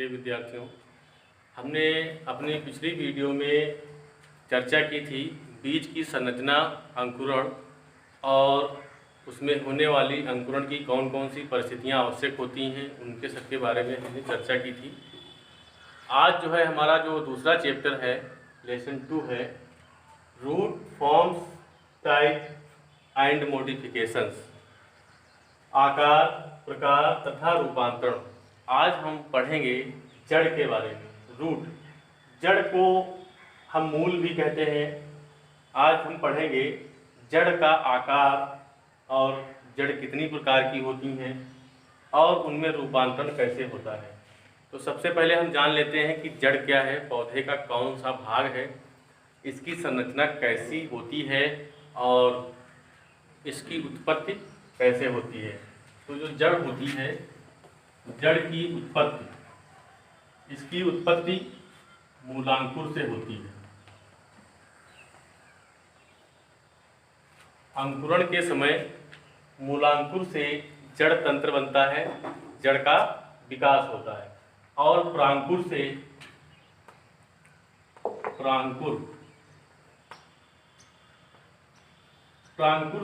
प्रिय विद्यार्थियों, हमने अपनी पिछली वीडियो में चर्चा की थी बीज की संरचना, अंकुरण और उसमें होने वाली अंकुरण की कौन कौन सी परिस्थितियां आवश्यक होती हैं, उनके सबके बारे में हमने चर्चा की थी। आज जो है हमारा जो दूसरा चैप्टर है, लेसन 2 है, root forms, type and modifications, आकार, प्रकार तथा रूपांतरण। आज हम पढ़ेंगे जड़ के बारे में। रूट, जड़ को हम मूल भी कहते हैं। आज हम पढ़ेंगे जड़ का आकार और जड़ कितनी प्रकार की होती हैं और उनमें रूपांतरण कैसे होता है। तो सबसे पहले हम जान लेते हैं कि जड़ क्या है, पौधे का कौन सा भाग है, इसकी संरचना कैसी होती है और इसकी उत्पत्ति कैसे होती है। तो जो जड़ होती है, जड़ की उत्पत्ति, इसकी उत्पत्ति मूलांकुर से होती है। अंकुरण के समय मूलांकुर से जड़ तंत्र बनता है, जड़ का विकास होता है। और प्रांकुर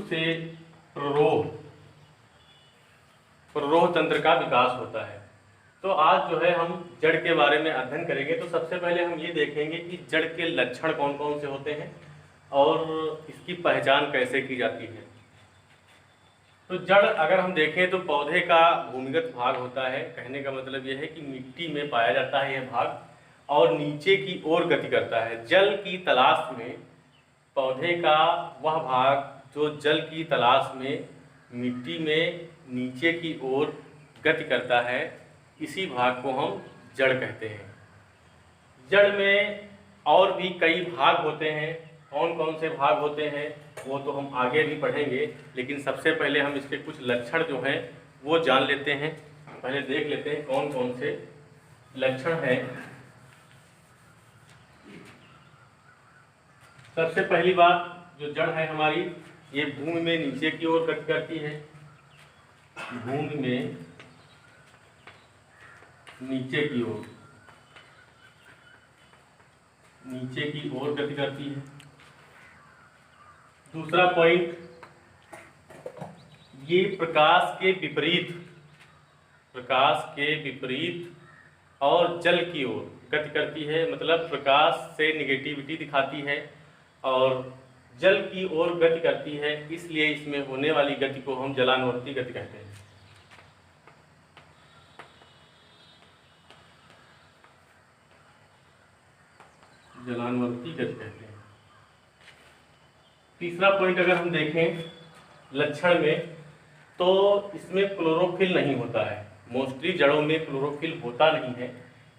से प्ररोह तंत्र का विकास होता है। तो आज जो है हम जड़ के बारे में अध्ययन करेंगे। तो सबसे पहले हम ये देखेंगे कि जड़ के लक्षण कौन कौन से होते हैं और इसकी पहचान कैसे की जाती है। तो जड़ अगर हम देखें तो पौधे का भूमिगत भाग होता है। कहने का मतलब यह है कि मिट्टी में पाया जाता है यह भाग और नीचे की ओर गति करता है। जल की तलाश में पौधे का वह भाग जो जल की तलाश में मिट्टी में नीचे की ओर गति करता है, इसी भाग को हम जड़ कहते हैं। जड़ में और भी कई भाग होते हैं। कौन कौन से भाग होते हैं वो तो हम आगे भी पढ़ेंगे, लेकिन सबसे पहले हम इसके कुछ लक्षण जो हैं वो जान लेते हैं। पहले देख लेते हैं कौन कौन से लक्षण हैं। सबसे पहली बात, जो जड़ है हमारी, ये भूमि में नीचे की ओर गति करती है। भूमि में नीचे की ओर गति करती है। दूसरा पॉइंट, ये प्रकाश के विपरीत और जल की ओर गति करती है। मतलब प्रकाश से निगेटिविटी दिखाती है और जल की ओर गति करती है, इसलिए इसमें होने वाली गति को हम जलानुवर्ती गति कहते हैं। जलानुवर्ती गति कहते हैं। तीसरा पॉइंट अगर हम देखें लक्षण में, तो इसमें क्लोरोफिल नहीं होता है। मोस्टली जड़ों में क्लोरोफिल होता नहीं है,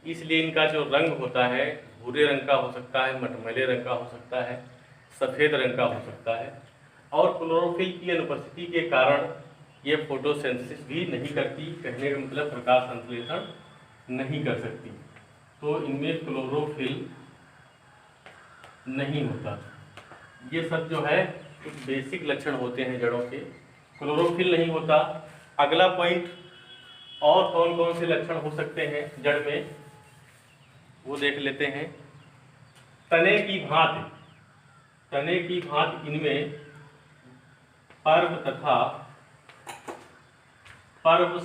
इसलिए इनका जो रंग होता है भूरे रंग का हो सकता है, मटमैले रंग का हो सकता है, सफ़ेद रंग का हो सकता है। और क्लोरोफिल की अनुपस्थिति के कारण ये फोटोसिंथेसिस भी नहीं करती। कहने का मतलब प्रकाश संश्लेषण नहीं कर सकती। तो इनमें क्लोरोफिल नहीं होता। ये सब जो है कुछ बेसिक लक्षण होते हैं जड़ों के। क्लोरोफिल नहीं होता। अगला पॉइंट, और कौन कौन से लक्षण हो सकते हैं जड़ में वो देख लेते हैं। तने की भांति इनमें पर्व तथा पर्व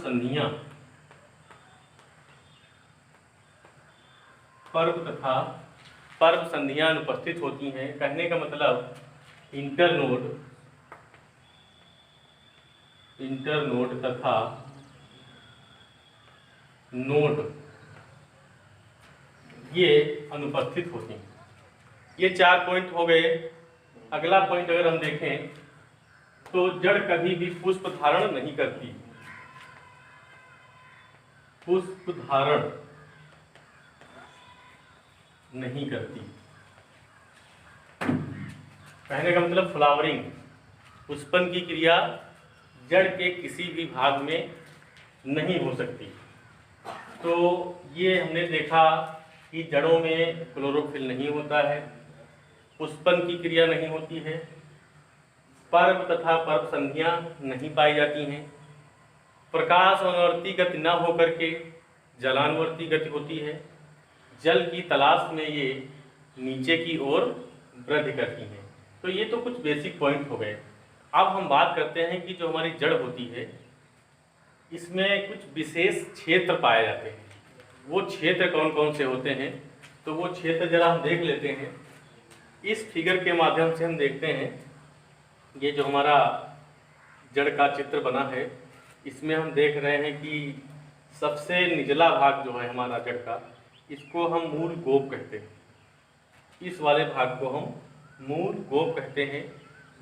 संधियां अनुपस्थित होती हैं। कहने का मतलब इंटरनोड तथा नोड ये अनुपस्थित होती हैं। ये 4 पॉइंट हो गए। अगला पॉइंट अगर हम देखें तो जड़ कभी भी पुष्प धारण नहीं करती। पुष्प धारण नहीं करती। कहने का मतलब फ्लावरिंग, पुष्पन की क्रिया जड़ के किसी भी भाग में नहीं हो सकती। तो ये हमने देखा कि जड़ों में क्लोरोफिल नहीं होता है, पुष्पन की क्रिया नहीं होती है, पर्व तथा पर्व संधियां नहीं पाई जाती हैं, प्रकाश अनुवर्ती गति न होकर के जलानुवर्ती गति होती है। जल की तलाश में ये नीचे की ओर वृद्धि करती हैं। तो ये तो कुछ बेसिक पॉइंट हो गए। अब हम बात करते हैं कि जो हमारी जड़ होती है इसमें कुछ विशेष क्षेत्र पाए जाते हैं। वो क्षेत्र कौन कौन से होते हैं, तो वो क्षेत्र जरा हम देख लेते हैं। इस फिगर के माध्यम से हम देखते हैं, ये जो हमारा जड़ का चित्र बना है इसमें हम देख रहे हैं कि सबसे निचला भाग जो है हमारा जड़ का, इसको हम मूल गोप कहते हैं। इस वाले भाग को हम मूल गोप कहते हैं।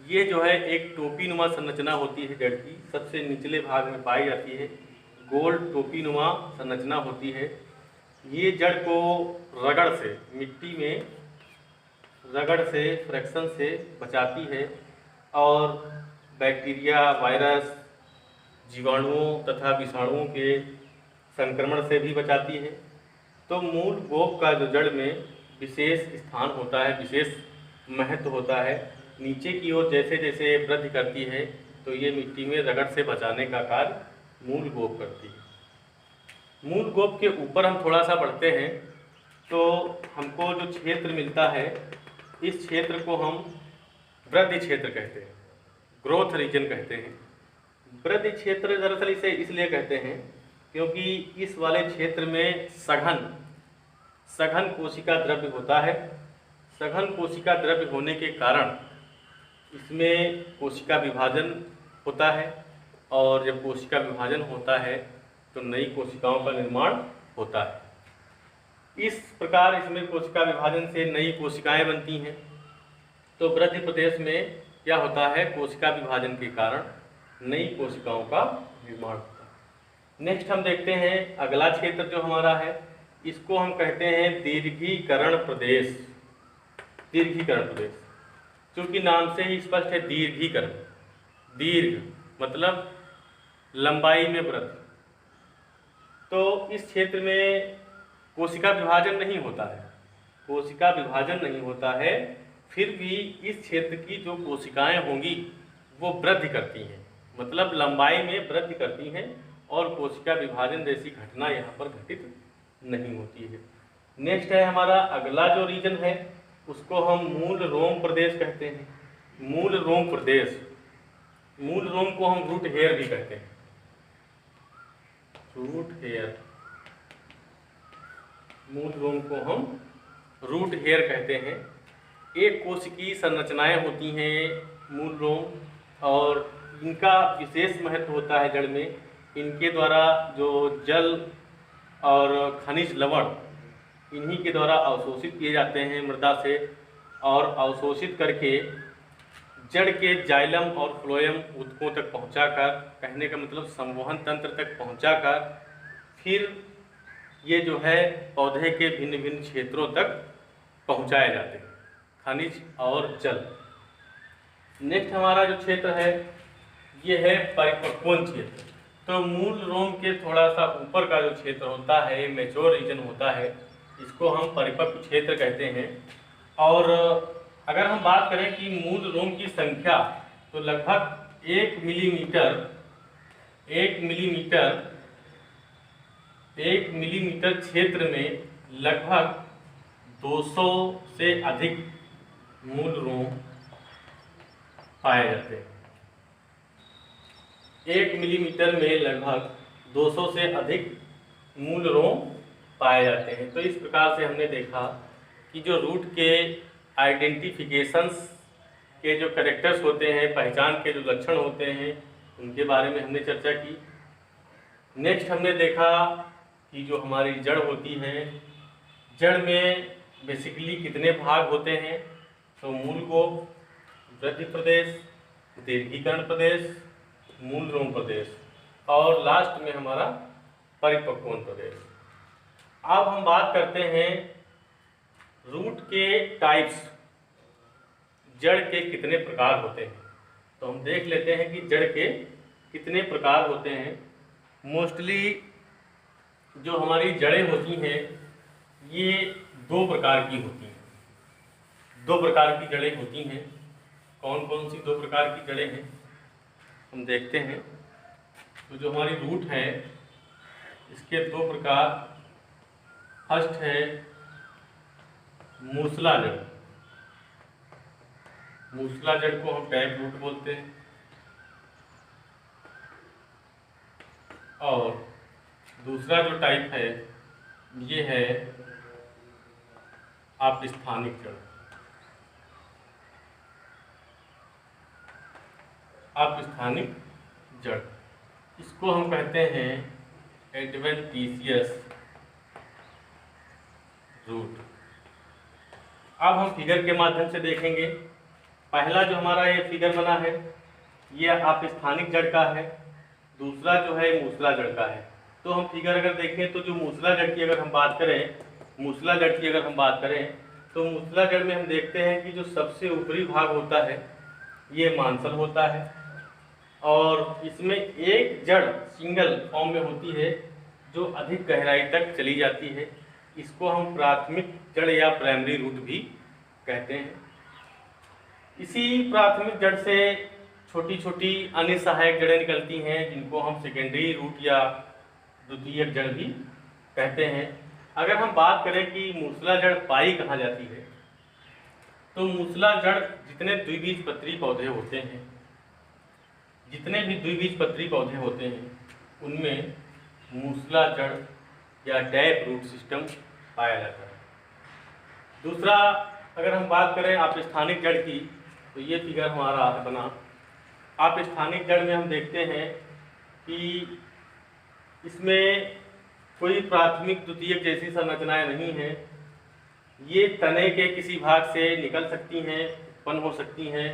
ये जो है एक टोपीनुमा संरचना होती है जड़ की, सबसे निचले भाग में पाई जाती है। गोल टोपीनुमा संरचना होती है। ये जड़ को रगड़ से, मिट्टी में रगड़ से, फ्रैक्शन से बचाती है और बैक्टीरिया, वायरस, जीवाणुओं तथा विषाणुओं के संक्रमण से भी बचाती है। तो मूल गोप का जो जड़ में विशेष स्थान होता है, विशेष महत्व होता है। नीचे की ओर जैसे जैसे वृद्धि करती है तो ये मिट्टी में रगड़ से बचाने का कार्य मूल गोप करती है। मूल गोप के ऊपर हम थोड़ा सा बढ़ते हैं तो हमको जो क्षेत्र मिलता है, इस क्षेत्र को हम वृद्धि क्षेत्र कहते हैं, ग्रोथ रीजन कहते हैं। वृद्धि क्षेत्र दरअसल इसे इसलिए कहते हैं क्योंकि इस वाले क्षेत्र में सघन कोशिका द्रव्य होता है। सघन कोशिका द्रव्य होने के कारण इसमें कोशिका विभाजन होता है और जब कोशिका विभाजन होता है तो नई कोशिकाओं का निर्माण होता है। इस प्रकार इसमें कोशिका विभाजन से नई कोशिकाएं बनती हैं। तो वृद्धि प्रदेश में क्या होता है, कोशिका विभाजन के कारण नई कोशिकाओं का निर्माण होता है। नेक्स्ट हम देखते हैं अगला क्षेत्र जो हमारा है, इसको हम कहते हैं दीर्घीकरण प्रदेश। दीर्घीकरण प्रदेश, क्योंकि नाम से ही स्पष्ट है दीर्घीकरण। दीर्घ मतलब लंबाई में वृद्धि। तो इस क्षेत्र में कोशिका विभाजन नहीं होता है, कोशिका विभाजन नहीं होता है, फिर भी इस क्षेत्र की जो कोशिकाएं होंगी वो वृद्धि करती हैं, मतलब लंबाई में वृद्धि करती हैं और कोशिका विभाजन जैसी घटना यहाँ पर घटित नहीं होती है। नेक्स्ट है हमारा अगला जो रीजन है, उसको हम मूल रोम प्रदेश कहते हैं। मूल रोम प्रदेश, मूल रोम को हम रूट हेयर भी कहते हैं। रूट हेयर, मूल रोम को हम रूट हेयर कहते हैं। एक कोशिकीय संरचनाएं होती हैं मूल रोम, और इनका विशेष महत्व होता है जड़ में। इनके द्वारा जो जल और खनिज लवण इन्हीं के द्वारा अवशोषित किए जाते हैं मृदा से, और अवशोषित करके जड़ के जाइलम और फ्लोएम ऊतकों तक पहुंचाकर, कहने का मतलब संवहन तंत्र तक पहुंचाकर, फिर ये जो है पौधे के भिन्न भिन्न क्षेत्रों तक पहुंचाए जाते हैं, खनिज और जल। नेक्स्ट हमारा जो क्षेत्र है ये है परिपक्वन क्षेत्र। तो मूल रोम के थोड़ा सा ऊपर का जो क्षेत्र होता है, मैच्योर रीजन होता है, इसको हम परिपक्व क्षेत्र कहते हैं। और अगर हम बात करें कि मूल रोम की संख्या, तो लगभग 1 मिलीमीटर क्षेत्र में लगभग 200 से अधिक मूल रोम पाए जाते हैं। 1 मिलीमीटर में लगभग 200 से अधिक मूल रोम पाए जाते हैं। तो इस प्रकार से हमने देखा कि जो रूट के आइडेंटिफिकेशंस के जो कैरेक्टर्स होते हैं, पहचान के जो लक्षण होते हैं, उनके बारे में हमने चर्चा की। नेक्स्ट हमने देखा कि जो हमारी जड़ होती है, जड़ में बेसिकली कितने भाग होते हैं, तो मूल गोप, वृद्धि प्रदेश, दीर्घीकरण प्रदेश, मूल रोम प्रदेश, और लास्ट में हमारा परिपक्वन प्रदेश। अब हम बात करते हैं रूट के टाइप्स, जड़ के कितने प्रकार होते हैं। तो हम देख लेते हैं कि जड़ के कितने प्रकार होते हैं। मोस्टली जो हमारी जड़ें होती हैं ये 2 प्रकार की होती हैं। 2 प्रकार की जड़ें होती हैं। कौन कौन सी 2 प्रकार की जड़ें हैं हम देखते हैं। तो जो हमारी रूट है इसके 2 प्रकार फर्स्ट है मूसला जड़। मूसला जड़ को हम टैप रूट बोलते हैं। और दूसरा जो टाइप है ये है आपस्थानिक जड़। आपस्थानिक जड़, इसको हम कहते हैं एडवेंटिशियस रूट। अब हम फिगर के माध्यम से देखेंगे। पहला जो हमारा ये फिगर बना है ये आपस्थानिक जड़ का है, दूसरा जो है मूसला जड़ का है। तो हम फिगर अगर देखें तो जो मूसला जड़ की अगर हम बात करें, मूसला जड़ की अगर हम बात करें तो मूसला जड़ में हम देखते हैं कि जो सबसे ऊपरी भाग होता है ये मांसल होता है, और इसमें एक जड़ सिंगल फॉर्म में होती है जो अधिक गहराई तक चली जाती है। इसको हम प्राथमिक जड़ या प्राइमरी रूट भी कहते हैं। इसी प्राथमिक जड़ से छोटी छोटी अन्य सहायक जड़ें निकलती हैं जिनको हम सेकेंडरी रूट या द्वितीयक जड़ भी कहते हैं। अगर हम बात करें कि मूसला जड़ पाई कहाँ जाती है, तो मूसला जड़ जितने द्विबीजपत्री पौधे होते हैं, जितने भी द्विबीजपत्री पौधे होते हैं उनमें मूसला जड़ या टैप रूट सिस्टम पाया जाता है। दूसरा अगर हम बात करें आपस्थानिक जड़ की, तो ये फिगर हमारा बना। आपस्थानिक जड़ में हम देखते हैं कि इसमें कोई प्राथमिक द्वितीयक जैसी संरचनाएं नहीं हैं। ये तने के किसी भाग से निकल सकती हैं, उत्पन्न हो सकती हैं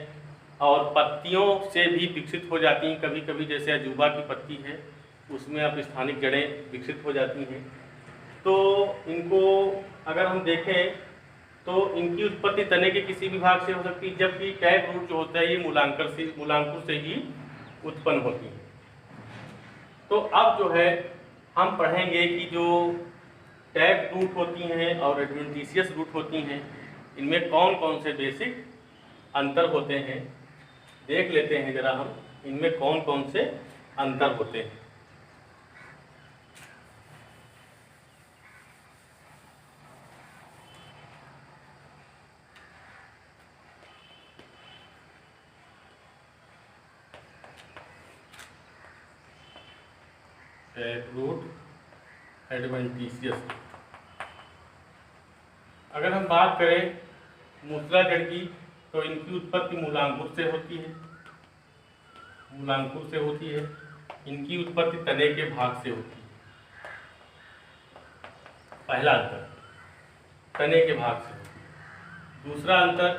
और पत्तियों से भी विकसित हो जाती हैं। कभी कभी जैसे अजूबा की पत्ती है उसमें आपस्थानिक जड़ें विकसित हो जाती हैं। तो इनको अगर हम देखें तो इनकी उत्पत्ति तने के किसी भी भाग से हो सकती है, जबकि टैप रूट जो होता है ये मूलांकुर से ही उत्पन्न होती है। तो अब जो है हम पढ़ेंगे कि जो टैप रूट होती हैं और एडवेंटिशियस रूट होती हैं इनमें कौन कौन से बेसिक अंतर होते हैं। देख लेते हैं जरा हम इनमें कौन कौन से अंतर होते हैं। Tap root, adventitious. अगर हम बात करें मूसला जड़ की तो इनकी उत्पत्ति मूलांकुर से होती है, मूलांकुर से होती है। इनकी उत्पत्ति तने के भाग से होती है। पहला अंतर तने के भाग से होती है। दूसरा अंतर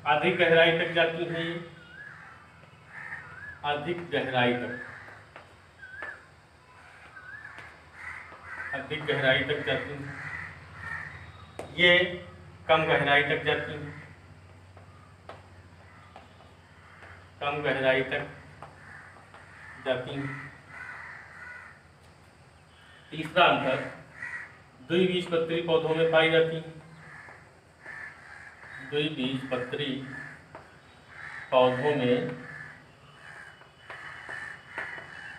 अधिक गहराई तक जाती हैं, ये अधिक गहराई तक, अधिक गहराई तक जाती हैं। ये कम गहराई तक जाती हैं, कम गहराई तक जाती हैं। तीसरा अंतर द्विबीजपत्री पौधों में पाई जाती हैं। द्विबीजपत्री पौधों में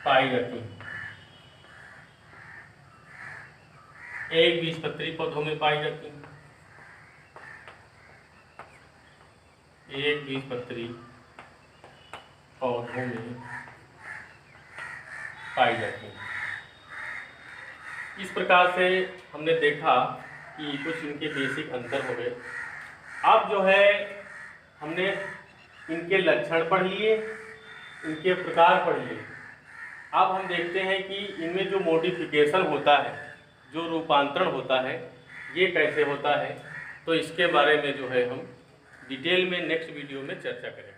पाई जाती हैं। एक बीजपत्री पौधों में पाई जाती हैं। एक बीजपत्री पौधों में पाई जाती हैं। इस प्रकार से हमने देखा कि कुछ इनके बेसिक अंतर हो गए। अब जो है हमने इनके लक्षण पढ़ लिए, इनके प्रकार पढ़ लिए। अब हम देखते हैं कि इनमें जो मॉडिफिकेशन होता है, जो रूपांतरण होता है, ये कैसे होता है। तो इसके बारे में जो है हम डिटेल में नेक्स्ट वीडियो में चर्चा करेंगे।